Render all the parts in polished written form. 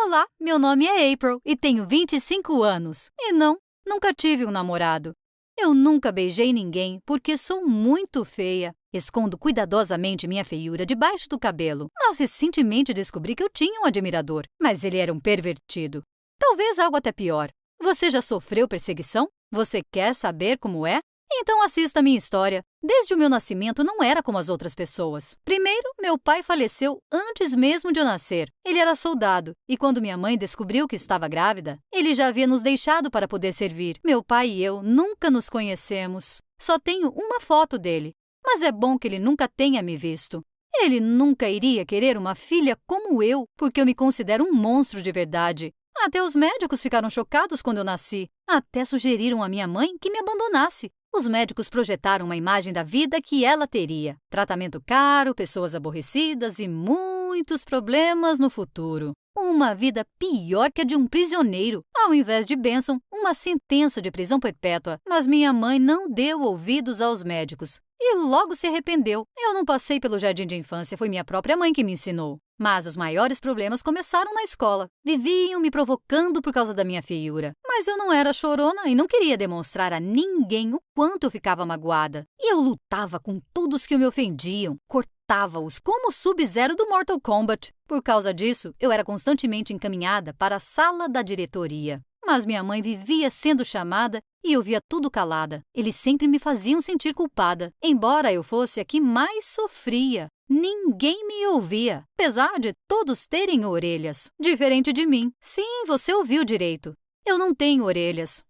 Olá, meu nome é April e tenho 25 anos. E não, nunca tive um namorado. Eu nunca beijei ninguém porque sou muito feia. Escondo cuidadosamente minha feiura debaixo do cabelo. Mas recentemente descobri que eu tinha um admirador, mas ele era um pervertido. Talvez algo até pior. Você já sofreu perseguição? Você quer saber como é? Então assista a minha história. Desde o meu nascimento não era como as outras pessoas. Primeiro, meu pai faleceu antes mesmo de eu nascer. Ele era soldado e quando minha mãe descobriu que estava grávida, ele já havia nos deixado para poder servir. Meu pai e eu nunca nos conhecemos. Só tenho uma foto dele. Mas é bom que ele nunca tenha me visto. Ele nunca iria querer uma filha como eu, porque eu me considero um monstro de verdade. Até os médicos ficaram chocados quando eu nasci. Até sugeriram à minha mãe que me abandonasse. Os médicos projetaram uma imagem da vida que ela teria. Tratamento caro, pessoas aborrecidas e muitos problemas no futuro. Uma vida pior que a de um prisioneiro. Ao invés de bênção, uma sentença de prisão perpétua. Mas minha mãe não deu ouvidos aos médicos. E logo se arrependeu. Eu não passei pelo jardim de infância, foi minha própria mãe que me ensinou. Mas os maiores problemas começaram na escola. Viviam me provocando por causa da minha feiura. Mas eu não era chorona e não queria demonstrar a ninguém o quanto eu ficava magoada. E eu lutava com todos que me ofendiam, cortava-os como o Sub-Zero do Mortal Kombat. Por causa disso, eu era constantemente encaminhada para a sala da diretoria. Mas minha mãe vivia sendo chamada e eu via tudo calada. Eles sempre me faziam sentir culpada, embora eu fosse a que mais sofria. Ninguém me ouvia, apesar de todos terem orelhas. Diferente de mim. Sim, você ouviu direito. Eu não tenho orelhas.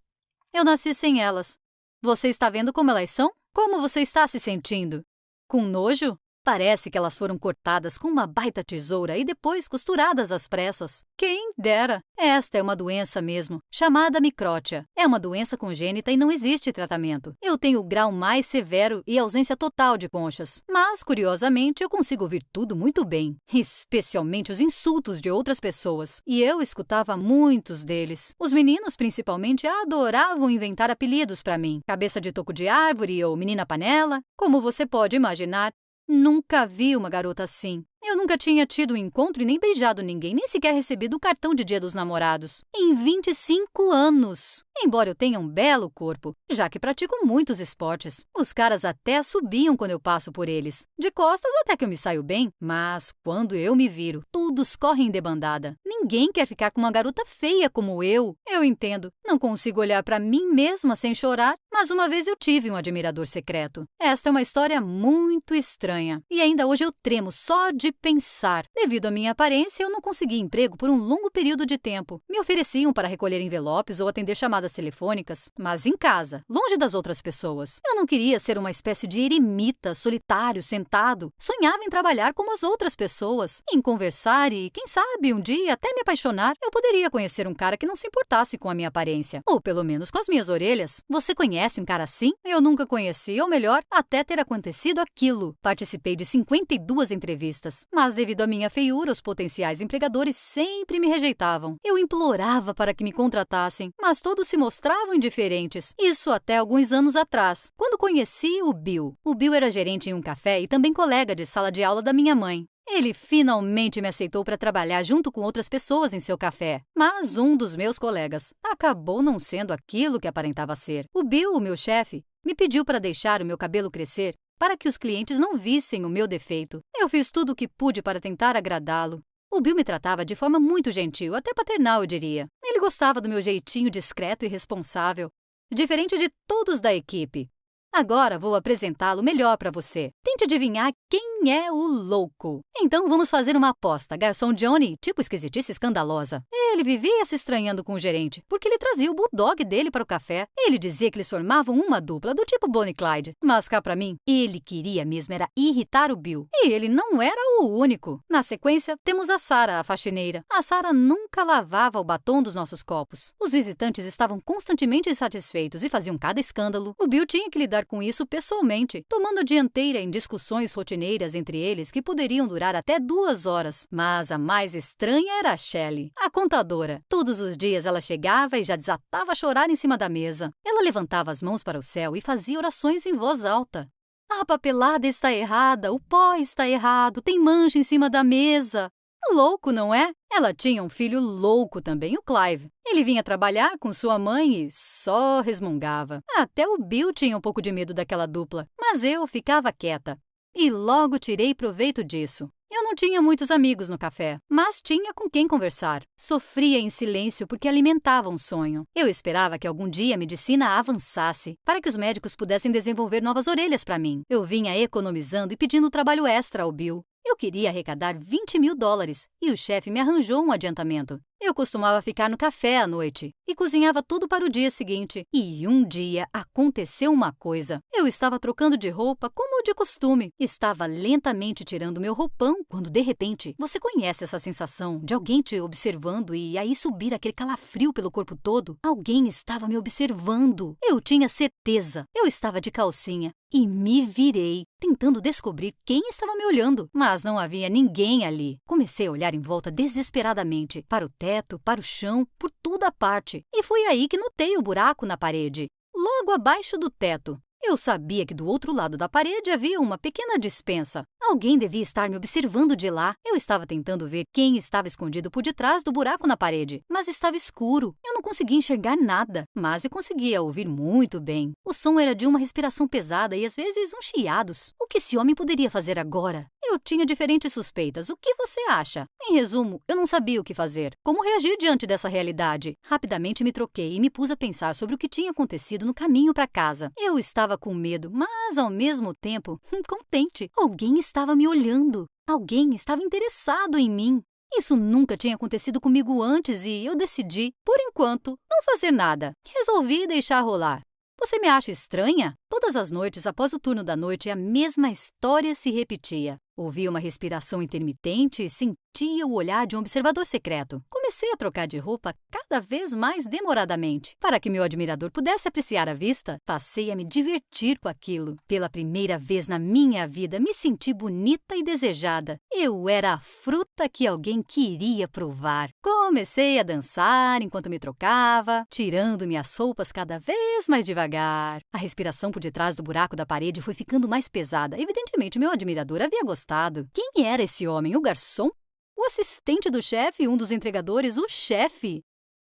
Eu nasci sem elas. Você está vendo como elas são? Como você está se sentindo? Com nojo? Parece que elas foram cortadas com uma baita tesoura e depois costuradas às pressas. Quem dera! Esta é uma doença mesmo, chamada micrótia. É uma doença congênita e não existe tratamento. Eu tenho o grau mais severo e ausência total de conchas. Mas, curiosamente, eu consigo ouvir tudo muito bem, especialmente os insultos de outras pessoas. E eu escutava muitos deles. Os meninos, principalmente, adoravam inventar apelidos para mim. Cabeça de toco de árvore ou menina panela. Como você pode imaginar, nunca vi uma garota assim. Eu nunca tinha tido um encontro e nem beijado ninguém, nem sequer recebido um cartão de Dia dos Namorados. Em 25 anos! Embora eu tenha um belo corpo, já que pratico muitos esportes. Os caras até subiam quando eu passo por eles. De costas até que eu me saio bem, mas quando eu me viro, todos correm em debandada. Ninguém quer ficar com uma garota feia como eu. Eu entendo, não consigo olhar para mim mesma sem chorar, mas uma vez eu tive um admirador secreto. Esta é uma história muito estranha. E ainda hoje eu tremo só de pensar. Devido à minha aparência, eu não consegui emprego por um longo período de tempo. Me ofereciam para recolher envelopes ou atender chamadas telefônicas, mas em casa, longe das outras pessoas. Eu não queria ser uma espécie de eremita, solitário, sentado. Sonhava em trabalhar como as outras pessoas, em conversar e, quem sabe, um dia até me apaixonar. Eu poderia conhecer um cara que não se importasse com a minha aparência, ou pelo menos com as minhas orelhas. Você conhece um cara assim? Eu nunca conheci, ou melhor, até ter acontecido aquilo. Participei de 52 entrevistas. Mas devido à minha feiura, os potenciais empregadores sempre me rejeitavam. Eu implorava para que me contratassem, mas todos se mostravam indiferentes. Isso até alguns anos atrás, quando conheci o Bill. O Bill era gerente em um café e também colega de sala de aula da minha mãe. Ele finalmente me aceitou para trabalhar junto com outras pessoas em seu café. Mas um dos meus colegas acabou não sendo aquilo que aparentava ser. O Bill, o meu chefe, me pediu para deixar o meu cabelo crescer para que os clientes não vissem o meu defeito. Eu fiz tudo o que pude para tentar agradá-lo. O Bill me tratava de forma muito gentil, até paternal, eu diria. Ele gostava do meu jeitinho discreto e responsável, diferente de todos da equipe. Agora vou apresentá-lo melhor para você. Tente adivinhar quem é o louco. Então vamos fazer uma aposta. Garçom Johnny, tipo esquisitice escandalosa. Ele vivia se estranhando com o gerente, porque ele trazia o bulldog dele para o café. Ele dizia que eles formavam uma dupla do tipo Bonnie e Clyde. Mas cá pra mim, ele queria mesmo era irritar o Bill. E ele não era o único. Na sequência, temos a Sarah, a faxineira. A Sarah nunca lavava o batom dos nossos copos. Os visitantes estavam constantemente insatisfeitos e faziam cada escândalo. O Bill tinha que lidar com isso pessoalmente, tomando a dianteira em discussões rotineiras entre eles que poderiam durar até 2 horas. Mas a mais estranha era a Shelley, a contadora. Todos os dias ela chegava e já desatava a chorar em cima da mesa. Ela levantava as mãos para o céu e fazia orações em voz alta. A papelada está errada, o pó está errado, tem mancha em cima da mesa. Louco, não é? Ela tinha um filho louco também, o Clive. Ele vinha trabalhar com sua mãe e só resmungava. Até o Bill tinha um pouco de medo daquela dupla, mas eu ficava quieta. E logo tirei proveito disso. Eu não tinha muitos amigos no café, mas tinha com quem conversar. Sofria em silêncio porque alimentava um sonho. Eu esperava que algum dia a medicina avançasse, para que os médicos pudessem desenvolver novas orelhas para mim. Eu vinha economizando e pedindo trabalho extra ao Bill. Eu queria arrecadar $20.000 e o chefe me arranjou um adiantamento. Eu costumava ficar no café à noite e cozinhava tudo para o dia seguinte. E um dia aconteceu uma coisa. Eu estava trocando de roupa como de costume. Estava lentamente tirando meu roupão quando, de repente, você conhece essa sensação de alguém te observando e aí subir aquele calafrio pelo corpo todo? Alguém estava me observando. Eu tinha certeza. Eu estava de calcinha. E me virei, tentando descobrir quem estava me olhando, mas não havia ninguém ali. Comecei a olhar em volta desesperadamente, para o teto, para o chão, por toda a parte. E foi aí que notei o buraco na parede, logo abaixo do teto. Eu sabia que do outro lado da parede havia uma pequena despensa. Alguém devia estar me observando de lá. Eu estava tentando ver quem estava escondido por detrás do buraco na parede, mas estava escuro. Eu não conseguia enxergar nada, mas eu conseguia ouvir muito bem. O som era de uma respiração pesada e às vezes uns chiados. O que esse homem poderia fazer agora? Eu tinha diferentes suspeitas. O que você acha? Em resumo, eu não sabia o que fazer. Como reagir diante dessa realidade? Rapidamente me troquei e me pus a pensar sobre o que tinha acontecido no caminho para casa. Eu estava com medo, mas ao mesmo tempo contente. Alguém estava me olhando. Alguém estava interessado em mim. Isso nunca tinha acontecido comigo antes e eu decidi, por enquanto, não fazer nada. Resolvi deixar rolar. Você me acha estranha? Todas as noites, após o turno da noite, a mesma história se repetia. Ouvia uma respiração intermitente e sentia o olhar de um observador secreto. Comecei a trocar de roupa cada vez mais demoradamente. Para que meu admirador pudesse apreciar a vista, passei a me divertir com aquilo. Pela primeira vez na minha vida, me senti bonita e desejada. Eu era a fruta que alguém queria provar. Comecei a dançar enquanto me trocava, tirando minhas roupas cada vez mais devagar. A respiração por detrás do buraco da parede foi ficando mais pesada. Evidentemente, meu admirador havia gostado. Quem era esse homem? O garçom? O assistente do chefe? Um dos entregadores? O chefe?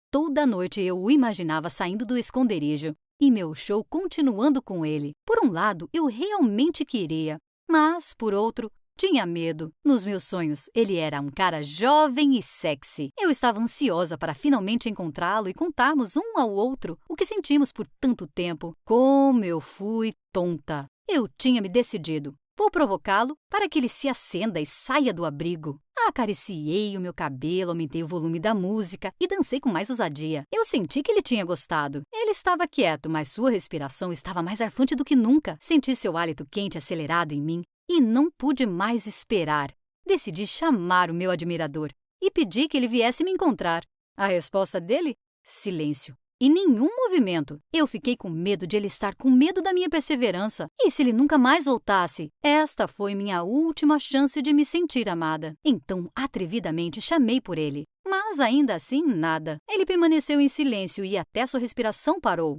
Toda noite eu o imaginava saindo do esconderijo e meu show continuando com ele. Por um lado, eu realmente queria, mas, por outro, tinha medo. Nos meus sonhos, ele era um cara jovem e sexy. Eu estava ansiosa para finalmente encontrá-lo e contarmos um ao outro o que sentimos por tanto tempo. Como eu fui tonta! Eu tinha me decidido. Vou provocá-lo para que ele se acenda e saia do abrigo. Acariciei o meu cabelo, aumentei o volume da música e dancei com mais ousadia. Eu senti que ele tinha gostado. Ele estava quieto, mas sua respiração estava mais arfante do que nunca. Senti seu hálito quente acelerado em mim e não pude mais esperar. Decidi chamar o meu admirador e pedi que ele viesse me encontrar. A resposta dele? Silêncio. E nenhum movimento. Eu fiquei com medo de ele estar com medo da minha perseverança. E se ele nunca mais voltasse? Esta foi minha última chance de me sentir amada. Então, atrevidamente, chamei por ele. Mas ainda assim, nada. Ele permaneceu em silêncio e até sua respiração parou.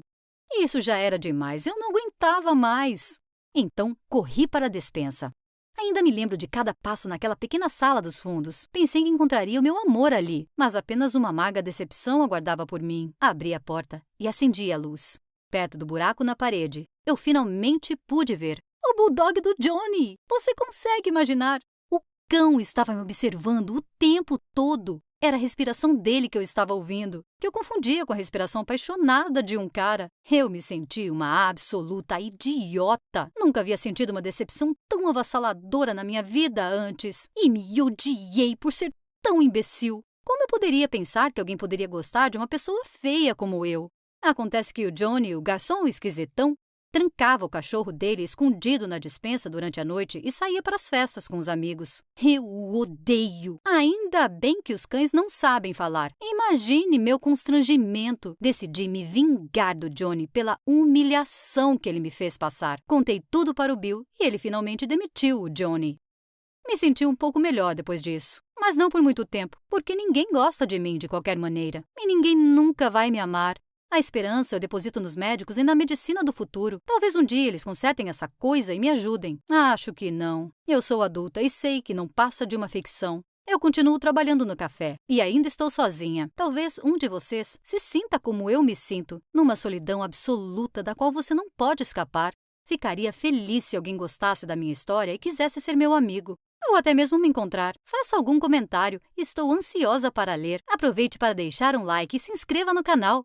Isso já era demais. Eu não aguentava mais. Então, corri para a despensa. Ainda me lembro de cada passo naquela pequena sala dos fundos. Pensei que encontraria o meu amor ali, mas apenas uma amarga decepção aguardava por mim. Abri a porta e acendi a luz. Perto do buraco na parede, eu finalmente pude ver o bulldog do Johnny. Você consegue imaginar? O cão estava me observando o tempo todo. Era a respiração dele que eu estava ouvindo, que eu confundia com a respiração apaixonada de um cara. Eu me senti uma absoluta idiota. Nunca havia sentido uma decepção tão avassaladora na minha vida antes. E me odiei por ser tão imbecil. Como eu poderia pensar que alguém poderia gostar de uma pessoa feia como eu? Acontece que o Johnny, o garçom esquisitão, trancava o cachorro dele escondido na despensa durante a noite e saía para as festas com os amigos. Eu o odeio. Ainda bem que os cães não sabem falar. Imagine meu constrangimento. Decidi me vingar do Johnny pela humilhação que ele me fez passar. Contei tudo para o Bill e ele finalmente demitiu o Johnny. Me senti um pouco melhor depois disso. Mas não por muito tempo, porque ninguém gosta de mim de qualquer maneira. E ninguém nunca vai me amar. A esperança eu deposito nos médicos e na medicina do futuro. Talvez um dia eles consertem essa coisa e me ajudem. Acho que não. Eu sou adulta e sei que não passa de uma ficção. Eu continuo trabalhando no café e ainda estou sozinha. Talvez um de vocês se sinta como eu me sinto, numa solidão absoluta da qual você não pode escapar. Ficaria feliz se alguém gostasse da minha história e quisesse ser meu amigo, ou até mesmo me encontrar. Faça algum comentário, estou ansiosa para ler. Aproveite para deixar um like e se inscreva no canal.